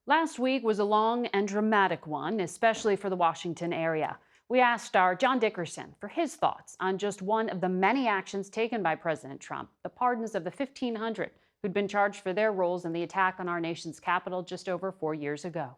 Last week was a long and dramatic one, especially for the Washington area. We asked our John Dickerson for his thoughts on just one of the many actions taken by President Trump, the pardons of the 1,500 who'd been charged for their roles in the attack on our nation's capital just over 4 years ago.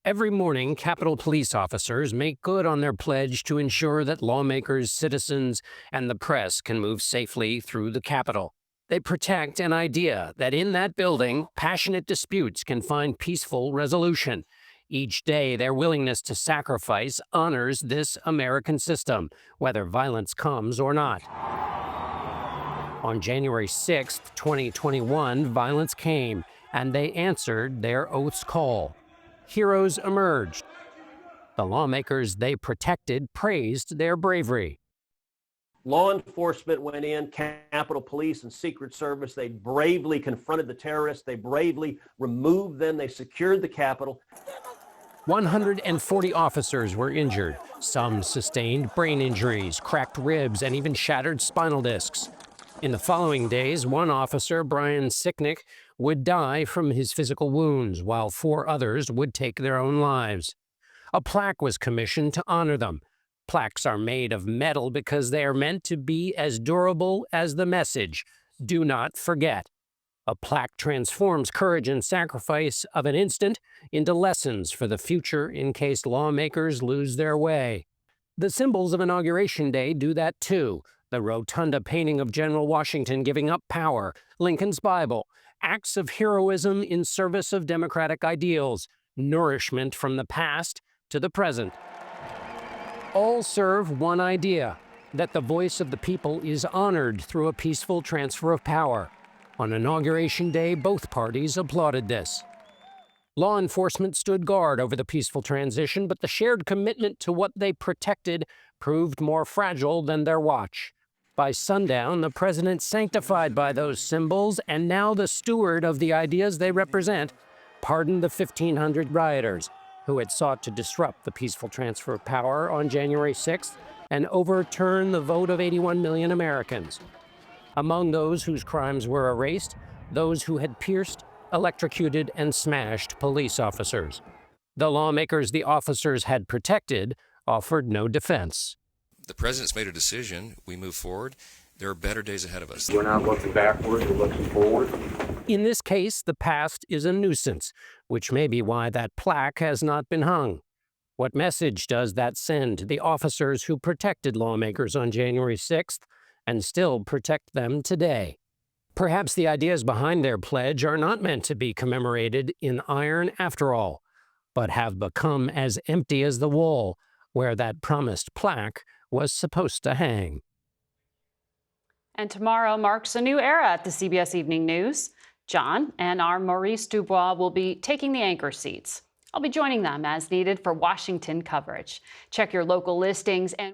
Every morning, Capitol police officers make good on their pledge to ensure that lawmakers, citizens, and the press can move safely through the Capitol. They protect an idea that in that building, passionate disputes can find peaceful resolution. Each day, their willingness to sacrifice honors this American system, whether violence comes or not. On January 6, 2021, violence came, and they answered their oath's call. Heroes emerged. The lawmakers they protected praised their bravery. Law enforcement went in, Capitol Police and Secret Service. They bravely confronted the terrorists. They bravely removed them. They secured the Capitol. 140 officers were injured. Some sustained brain injuries, cracked ribs, and even shattered spinal discs. In the following days, one officer, Brian Sicknick, would die from his physical wounds, while 4 others would take their own lives. A plaque was commissioned to honor them. Plaques are made of metal because they are meant to be as durable as the message, "Do not forget." A plaque transforms courage and sacrifice of an instant into lessons for the future in case lawmakers lose their way. The symbols of Inauguration Day do that too. The rotunda painting of General Washington giving up power, Lincoln's Bible, acts of heroism in service of democratic ideals, nourishment from the past to the present. All serve one idea, that the voice of the people is honored through a peaceful transfer of power. On Inauguration Day, both parties applauded this. Law enforcement stood guard over the peaceful transition, but the shared commitment to what they protected proved more fragile than their watch. By sundown, the president, sanctified by those symbols and now the steward of the ideas they represent, pardoned the 1,500 rioters who had sought to disrupt the peaceful transfer of power on January 6th and overturn the vote of 81 million Americans. Among those whose crimes were erased, those who had pierced, electrocuted, and smashed police officers. The lawmakers the officers had protected offered no defense. The president's made a decision. We move forward. There are better days ahead of us. We're not looking backwards, we're looking forward. In this case, the past is a nuisance, which may be why that plaque has not been hung. What message does that send to the officers who protected lawmakers on January 6th and still protect them today? Perhaps the ideas behind their pledge are not meant to be commemorated in iron after all, but have become as empty as the wall where that promised plaque was supposed to hang. And tomorrow marks a new era at the CBS Evening News. John and our Maurice Dubois will be taking the anchor seats. I'll be joining them as needed for Washington coverage. Check your local listings and